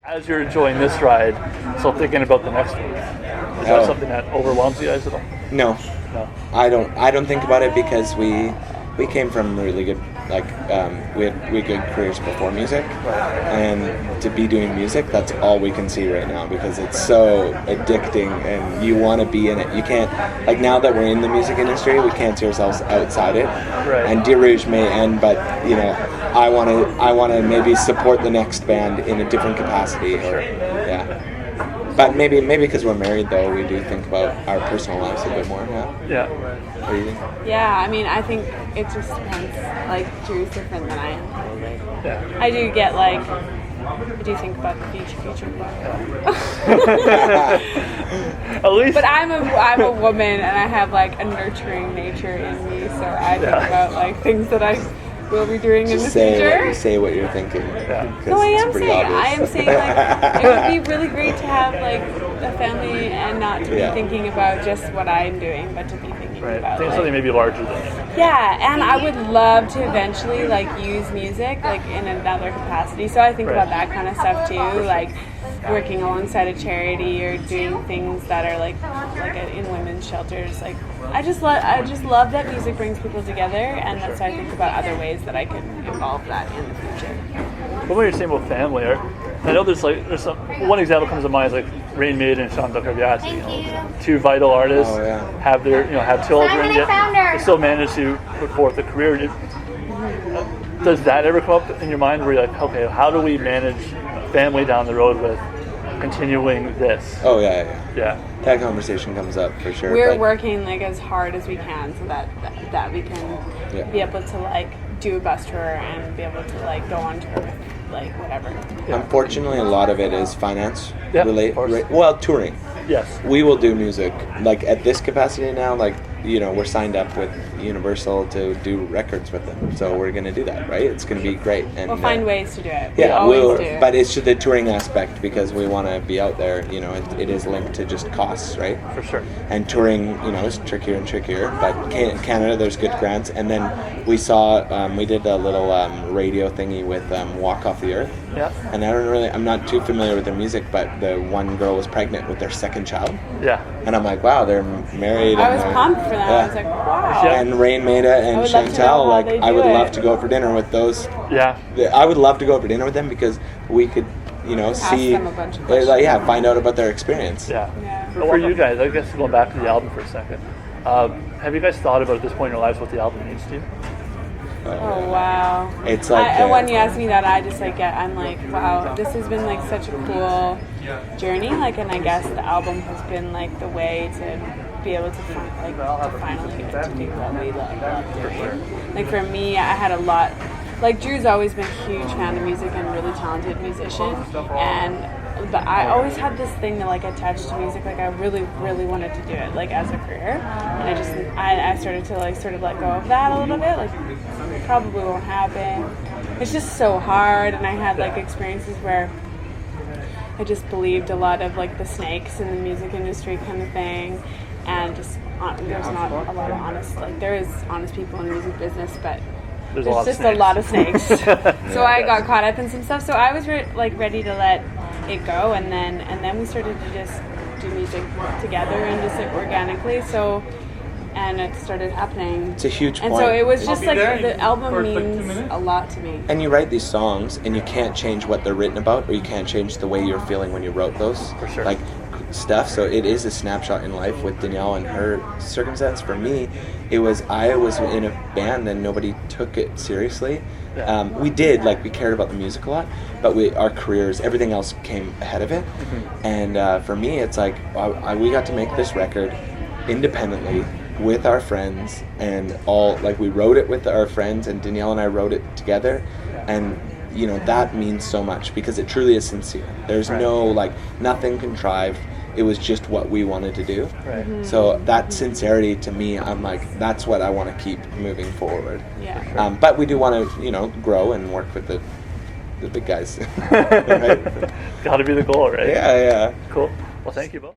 As you're enjoying this ride, so thinking about the next one, is that something that overwhelms you guys at all? No. I don't think about it because we came from really good, we had good careers before music, and to be doing music, that's all we can see right now because it's so addicting and you want to be in it. You can't, now that we're in the music industry, we can't see ourselves outside it. Right. And Dear Rouge may end, but I want to maybe support the next band in a different capacity. But maybe because we're married, though, we do think about our personal lives a bit more. Yeah. What do you think? Yeah, I mean, I think it just depends. Drew's different than I am, probably. Yeah. I do get, I do think about the future. At least. But I'm a woman, and I have, a nurturing nature in me, so I think about, things that I will be doing in the future. Say what you're thinking. Yeah. No, I am saying, it would be really great to have, a family and not to be thinking about just what I'm doing, but to be thinking about, something maybe larger than you. Yeah, and I would love to eventually, use music, in another capacity. So I think about that kind of stuff, too, working alongside a charity or doing things that are, in women's shelters. I just love that music brings people together, and that's why I think about other ways that I could involve that in the future. But when you're saying about family, I know there's one example comes to mind is Rain Maiden and Sean Ducker-Biasi, two vital artists, have their have children, yet they still manage to put forth a career. Does that ever come up in your mind where you're okay, how do we manage family down the road with continuing this? Oh yeah. That conversation comes up for sure. We're working as hard as we can so that we can be able to do a bus tour and be able to go on tour with whatever. Unfortunately, a lot of it is finance related. Well, touring. Yes. We will do music at this capacity now. We're signed up with Universal to do records with them, so we're going to do that, right? It's going to be great. And we'll find ways to do it. Yeah, we'll do. But it's the touring aspect because we want to be out there. It is linked to just costs, right? For sure. And touring, is trickier and trickier. But Canada, there's good grants. And then we saw, we did a little radio thingy with Walk Off the Earth. Yeah. And I'm not too familiar with their music, but the one girl was pregnant with their second child. Yeah. And I'm like, wow, they're married. I was pumped for that. Yeah. I was like, wow. Yeah. And Rain Maida and Chantel, I would love to go for dinner with those. Yeah. I would love to go for dinner with them because we could, see, them a bunch of questions. find out about their experience. Yeah. For you guys, I guess going back to the album for a second, have you guys thought about at this point in your lives what the album means to you? Oh wow! It's when you ask me that, I just I'm like, wow, this has been such a cool journey. And I guess the album has been the way to be able to finally get to do what we love. For me, I had a lot. Drew's always been a huge fan of music and a really talented musician, but I always had this thing that attached to music. I really, really wanted to do it as a career, and I started to sort of let go of that a little bit. Probably won't happen. It's just so hard, and I had experiences where I just believed a lot of the snakes in the music industry kind of thing, and just there's not a lot of honest. There is honest people in the music business, but there's just a lot of snakes. So I got caught up in some stuff. So I was ready to let it go, and then we started to just do music together and just organically. So. And it started happening. It's a huge point. And so it was just the album means a lot to me. And you write these songs, and you can't change what they're written about, or you can't change the way you're feeling when you wrote those. For sure. Stuff. So it is a snapshot in life with Danielle and her circumstance. For me, I was in a band and nobody took it seriously. Yeah. We did, we cared about the music a lot, but our careers, everything else came ahead of it. Mm-hmm. And for me, it's we got to make this record independently with our friends, and all we wrote it with our friends, and Danielle and I wrote it together, and that means so much because it truly is sincere. There's no nothing contrived. It was just what we wanted to do. Right. Mm-hmm. So that sincerity to me, I'm that's what I want to keep moving forward. Yeah. Sure. But we do want to grow and work with the big guys. Right? Got to be the goal, right? Yeah. Cool. Well, thank you both.